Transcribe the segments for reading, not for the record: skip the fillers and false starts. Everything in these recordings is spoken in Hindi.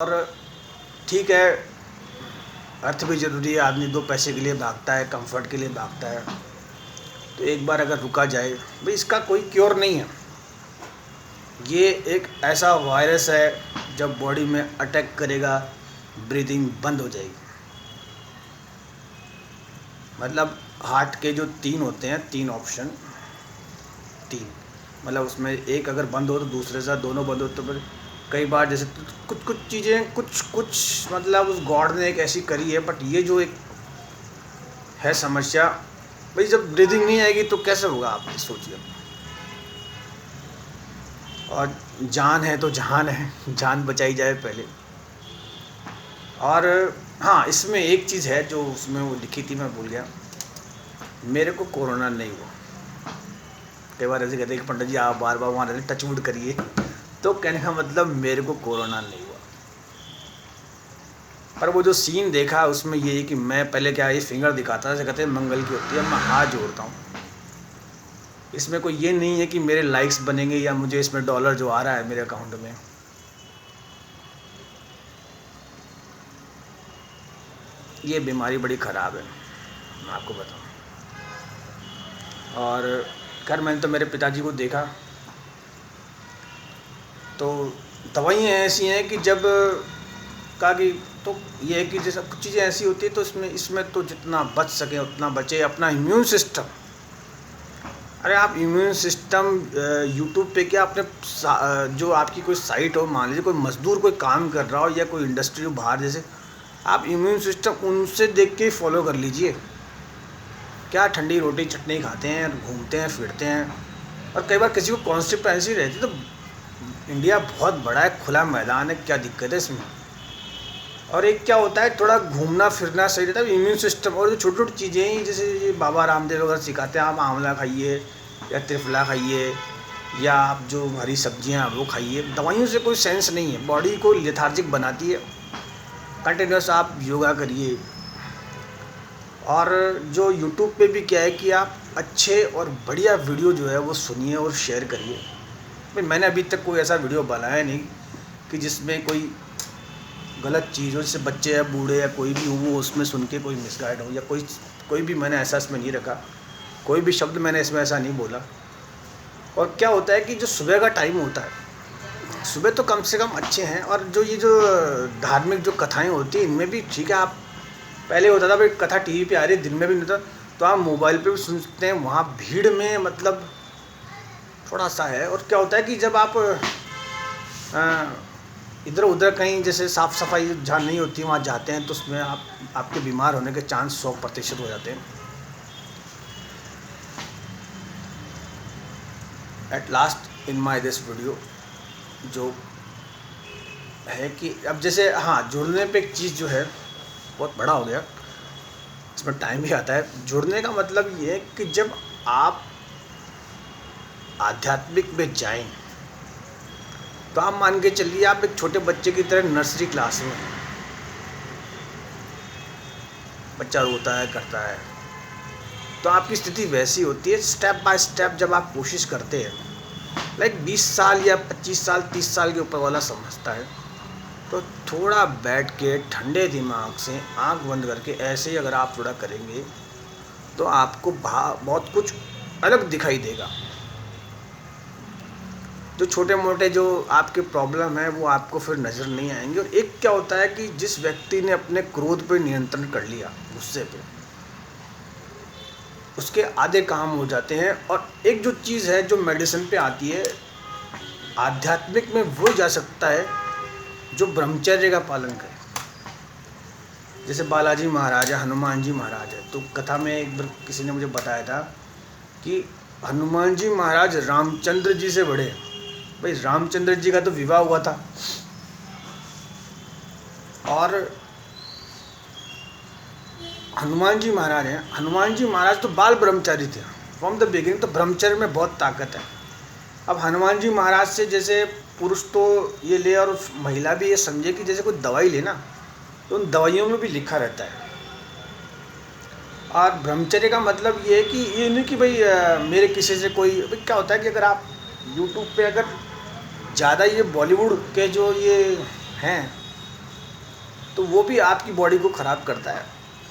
और ठीक है, अर्थ भी ज़रूरी है। आदमी दो पैसे के लिए भागता है, कंफर्ट के लिए भागता है। तो एक बार अगर रुका जाए, भाई इसका कोई क्योर नहीं है। ये एक ऐसा वायरस है, जब बॉडी में अटैक करेगा ब्रीदिंग बंद हो जाएगी। मतलब हार्ट के जो 3 होते हैं, 3 ऑप्शन, 3 मतलब उसमें एक अगर बंद हो तो दूसरे साथ दोनों बंद हो। तो फिर कई बार जैसे कुछ चीज़ें कुछ मतलब उस गॉड ने एक ऐसी करी है। बट ये जो एक है समस्या, भाई जब ब्रीदिंग नहीं आएगी तो कैसे होगा, आप सोचिए। और जान है तो जहान है, जान बचाई जाए पहले। और हाँ, इसमें एक चीज़ है जो उसमें वो लिखी थी, मैं भूल गया। मेरे को कोरोना नहीं हुआ। कई बार ऐसे कहते हैं कि पंडित जी आप बार बार वहाँ रहते टचवुड करिए, तो कहने का मतलब मेरे को कोरोना नहीं हुआ। पर वो जो सीन देखा उसमें ये है कि मैं पहले क्या, ये फिंगर दिखाता, जैसे कहते हैं मंगल की होती है, मैं हाथ जोड़ता हूँ। इसमें कोई ये नहीं है कि मेरे लाइक्स बनेंगे या मुझे इसमें डॉलर जो आ रहा है मेरे अकाउंट में। ये बीमारी बड़ी ख़राब है, मैं आपको बताऊँ। और खैर मैंने तो मेरे पिताजी को देखा, तो दवाइयाँ ऐसी हैं कि जब कहा कि, तो ये है कि जैसे कुछ चीज़ें ऐसी होती है तो इसमें तो जितना बच सके उतना बचे। अपना इम्यून सिस्टम, अरे आप इम्यून सिस्टम यूट्यूब पे क्या, अपने जो आपकी कोई साइट हो, मान लीजिए कोई मजदूर कोई काम कर रहा हो या कोई इंडस्ट्री हो बाहर, जैसे आप इम्यून सिस्टम उनसे देख के फॉलो कर लीजिए। क्या ठंडी रोटी चटनी खाते हैं, घूमते हैं फिरते हैं। और कई बार किसी को कॉन्स्टिपेंसी रहती है, तो इंडिया बहुत बड़ा है, खुला मैदान है, क्या दिक्कत है इसमें। और एक क्या होता है, थोड़ा घूमना फिरना सही रहता है, इम्यून सिस्टम। और जो छोटी छोटी चीज़ें हैं, जैसे ये बाबा रामदेव वगैरह सिखाते हैं, आप आंवला खाइए या त्रिफला खाइए, या आप जो हरी सब्जियां वो खाइए। दवाइयों से कोई सेंस नहीं है, बॉडी को लेथार्जिक बनाती है। कंटिन्यूस आप योगा करिए। और जो यूट्यूब पे भी क्या है कि आप अच्छे और बढ़िया वीडियो जो है वो सुनिए और शेयर करिए। भाई मैंने अभी तक कोई ऐसा वीडियो बनाया नहीं कि जिसमें कोई गलत चीज़ हो, जैसे बच्चे या बूढ़े या कोई भी हो वो उसमें सुन के कोई मिसगाइड हो, या कोई भी मैंने ऐसा इसमें नहीं रखा। कोई भी शब्द मैंने इसमें ऐसा नहीं बोला। और क्या होता है कि जो सुबह का टाइम होता है, सुबह तो कम से कम अच्छे हैं। और जो ये जो धार्मिक जो कथाएं होती हैं, इनमें भी ठीक है। आप पहले होता था भाई कथा टीवी पे आ रही है, दिन में भी नहीं था, तो आप मोबाइल पे भी सुन सकते हैं। वहाँ भीड़ में मतलब थोड़ा सा है। और क्या होता है कि जब आप इधर उधर कहीं जैसे साफ़ सफाई जहाँ नहीं होती वहाँ जाते हैं, तो उसमें आपके बीमार होने के चांस 100% हो जाते हैं। At last in my this video जो है कि अब जैसे हाँ, जुड़ने पे एक चीज़ जो है बहुत बड़ा हो गया, इसमें टाइम भी आता है। जुड़ने का मतलब ये है कि जब आप आध्यात्मिक में जाएं, तो आप मान के चलिए आप एक छोटे बच्चे की तरह नर्सरी क्लास में, बच्चा रोता है करता है, तो आपकी स्थिति वैसी होती है। स्टेप बाय स्टेप जब आप कोशिश करते हैं, लाइक 20 साल या 25 साल 30 साल के ऊपर वाला समझता है, तो थोड़ा बैठ के ठंडे दिमाग से आंख बंद करके ऐसे ही अगर आप थोड़ा करेंगे, तो आपको बहुत कुछ अलग दिखाई देगा। जो छोटे मोटे जो आपके प्रॉब्लम है वो आपको फिर नज़र नहीं आएंगे। और एक क्या होता है कि जिस व्यक्ति ने अपने क्रोध पे नियंत्रण कर लिया, गुस्से पे, उसके आधे काम हो जाते हैं। और एक जो चीज़ है जो मेडिसिन पे आती है, आध्यात्मिक में वो जा सकता है जो ब्रह्मचर्य का पालन करे। जैसे बालाजी महाराज है, हनुमान जी महाराज है। तो कथा में एक बार किसी ने मुझे बताया था कि हनुमान जी महाराज रामचंद्र जी से बड़े। भाई रामचंद्र जी का तो विवाह हुआ था, और हनुमान जी महाराज हैं, हनुमान जी महाराज तो बाल ब्रह्मचारी थे फ्रॉम द बिगिनिंग। तो ब्रह्मचर्य में बहुत ताकत है। अब हनुमान जी महाराज से जैसे पुरुष तो ये ले, और महिला भी ये समझे कि जैसे कोई दवाई लेना, तो उन दवाइयों में भी लिखा रहता है। और ब्रह्मचर्य का मतलब ये है कि ये नहीं कि भाई मेरे किसी से कोई, भाई क्या होता है कि अगर आप यूट्यूब पे अगर ज़्यादा ये बॉलीवुड के जो ये हैं तो वो भी आपकी बॉडी को ख़राब करता है।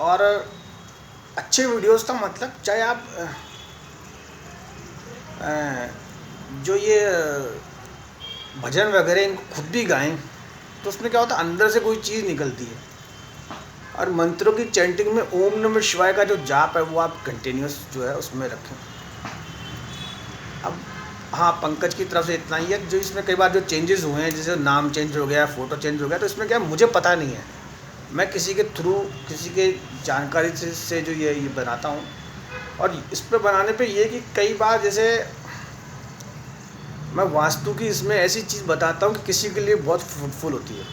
और अच्छे वीडियोस का मतलब चाहे आप जो ये भजन वगैरह इनको खुद भी गाएं, तो उसमें क्या होता है, अंदर से कोई चीज़ निकलती है। और मंत्रों की चैंटिंग में ओम नमः शिवाय का जो जाप है वो आप कंटिन्यूस जो है उसमें रखें। अब हाँ, पंकज की तरफ से इतना ही है। जो इसमें कई बार जो चेंजेस हुए हैं, जैसे नाम चेंज हो गया, फ़ोटो चेंज हो गया, तो इसमें क्या मुझे पता नहीं है, मैं किसी के थ्रू, किसी के जानकारी से जो ये बनाता हूँ। और इस पे बनाने पे ये कि कई बार जैसे मैं वास्तु की इसमें ऐसी चीज़ बताता हूँ कि किसी के लिए बहुत फ्रूटफुल होती है।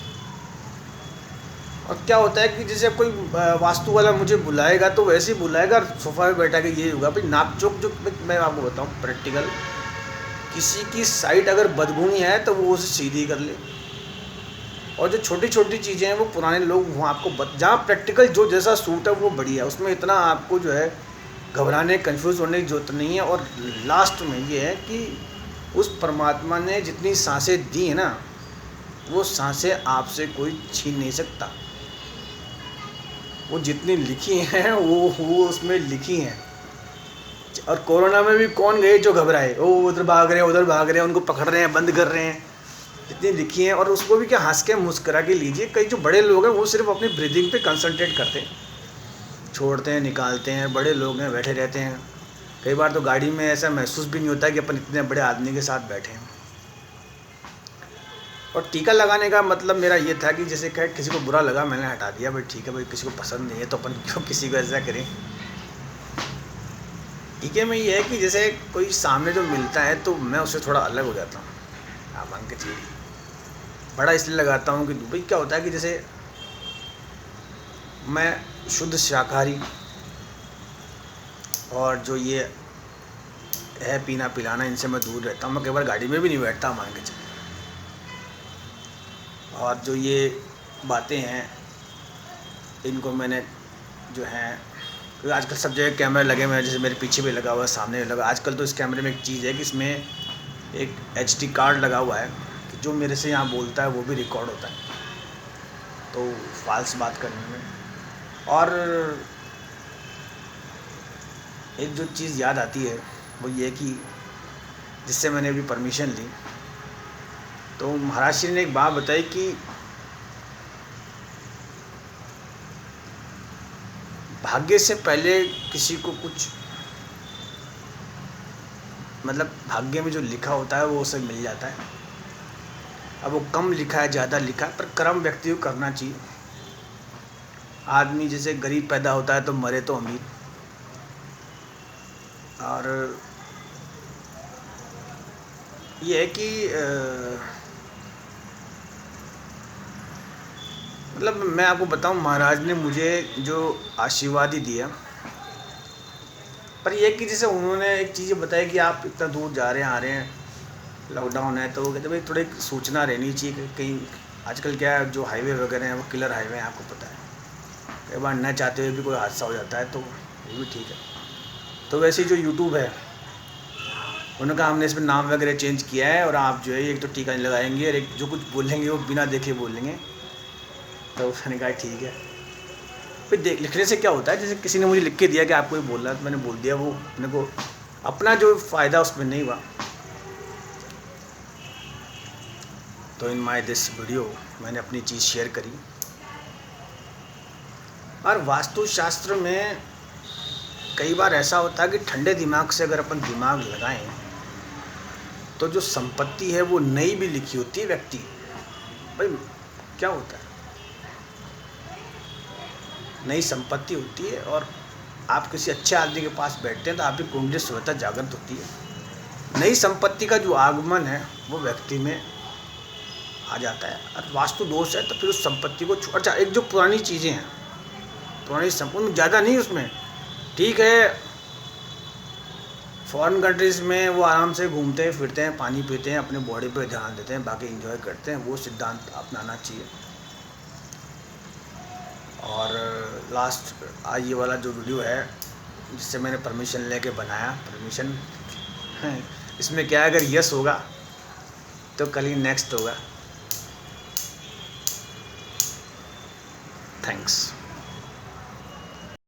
और क्या होता है कि जैसे कोई वास्तु वाला मुझे बुलाएगा तो वैसे ही बुलाएगा, सोफा पे बैठा के ये होगा भाई नापचोक। जो मैं आपको बताऊँ प्रैक्टिकल, किसी की साइट अगर बदगुनी है तो वो उसे सीधी कर ले। और जो छोटी छोटी चीज़ें हैं वो पुराने लोग वहाँ आपको जहाँ प्रैक्टिकल जो जैसा सूट है वो बढ़िया है, उसमें इतना आपको जो है घबराने कंफ्यूज होने की जरूरत नहीं है। और लास्ट में ये है कि उस परमात्मा ने जितनी सांसें दी हैं ना, वो सांसें आपसे कोई छीन नहीं सकता। वो जितनी लिखी हैं वो उसमें लिखी हैं। और कोरोना में भी कौन गए जो घबराए, ओ उधर भाग रहे हैं उधर भाग रहे हैं, उनको पकड़ रहे हैं बंद कर रहे हैं, जितनी लिखी हैं। और उसको भी क्या हंस के मुस्करा के लीजिए। कई जो बड़े लोग हैं वो सिर्फ अपनी ब्रीदिंग पे कंसंट्रेट करते हैं, छोड़ते हैं निकालते हैं। बड़े लोग हैं बैठे रहते हैं, कई बार तो गाड़ी में ऐसा महसूस भी नहीं होता कि अपन इतने बड़े आदमी के साथ बैठे हैं। और टीका लगाने का मतलब मेरा ये था कि जैसे क्या किसी को बुरा लगा मैंने हटा दिया, भाई ठीक है भाई, किसी को पसंद नहीं है तो अपन क्यों किसी को ऐसा करें। टीके में ये है कि जैसे कोई सामने जो मिलता है तो मैं उससे थोड़ा अलग हो जाता हूँ। आप मान के चलिए, बड़ा इसलिए लगाता हूँ कि भाई क्या होता है कि जैसे मैं शुद्ध शाकाहारी, और जो ये है पीना पिलाना इनसे मैं दूर रहता हूँ। मैं कई बार गाड़ी में भी नहीं बैठता, मान के चलिए। और जो ये बातें हैं इनको मैंने जो है, क्योंकि आजकल सब जगह कैमरे लगे हुए हैं, जैसे मेरे पीछे भी लगा हुआ है, सामने भी लगा। आजकल तो इस कैमरे में एक चीज़ है कि इसमें एक HD कार्ड लगा हुआ है कि जो मेरे से यहाँ बोलता है वो भी रिकॉर्ड होता है, तो फाल्स बात करने में। और एक जो चीज़ याद आती है वो ये कि जिससे मैंने अभी परमिशन ली, तो महाराज श्री ने एक बात बताई कि भाग्य से पहले किसी को कुछ, मतलब भाग्य में जो लिखा होता है वो उसे मिल जाता है। अब वो कम लिखा है ज़्यादा लिखा है, पर कर्म व्यक्ति को करना चाहिए। आदमी जैसे गरीब पैदा होता है तो मरे तो अमीर। और ये है कि मतलब मैं आपको बताऊं, महाराज ने मुझे जो आशीर्वाद ही दिया, पर यह कि जैसे उन्होंने एक चीज़ बताई कि आप इतना दूर जा रहे हैं आ रहे हैं, लॉकडाउन है, तो वो कहते भाई थोड़ी सूचना रहनी चाहिए कि कहीं आजकल क्या है जो हाईवे वगैरह हैं वो किलर हाईवे हैं, आपको पता है। कई बार न चाहते हुए भी कोई हादसा हो जाता है, तो वो भी ठीक है। तो वैसे ही जो यूट्यूब है उन्होंने कहा हमने इसमें नाम वगैरह चेंज किया है, और आप जो है एक तो टीका नहीं लगाएंगे और एक जो कुछ बोलेंगे वो बिना देखे बोलेंगे। तो उसने कहा ठीक है। फिर लिखने से क्या होता है, जैसे किसी ने मुझे लिख के दिया कि आपको ये बोल रहा है, तो मैंने बोल दिया, वो अपने को अपना जो फ़ायदा उसमें नहीं हुआ। तो इन माय दिस वीडियो मैंने अपनी चीज़ शेयर करी। और वास्तुशास्त्र में कई बार ऐसा होता है कि ठंडे दिमाग से अगर अपन दिमाग लगाएं तो जो संपत्ति है वो नई भी लिखी होती है व्यक्ति। भाई क्या होता है, नई संपत्ति होती है, और आप किसी अच्छे आदमी के पास बैठते हैं तो आपकी कुंडली स्वतः जागृत होती है। नई संपत्ति का जो आगमन है वो व्यक्ति में आ जाता है। और वास्तु दोष है तो फिर उस संपत्ति को अच्छा, एक जो पुरानी चीज़ें हैं, पुरानी संपत्ति ज़्यादा नहीं उसमें, ठीक है। फॉरेन कंट्रीज़ में वो आराम से घूमते हैं फिरते हैं, पानी पीते हैं, अपने बॉडी पे ध्यान देते हैं, बाकी एंजॉय करते हैं, वो सिद्धांत अपनाना चाहिए। और लास्ट आज ये वाला जो वीडियो है जिससे मैंने परमिशन लेके बनाया, परमिशन इसमें क्या है, अगर यस होगा तो कल ही नेक्स्ट होगा। थैंक्स।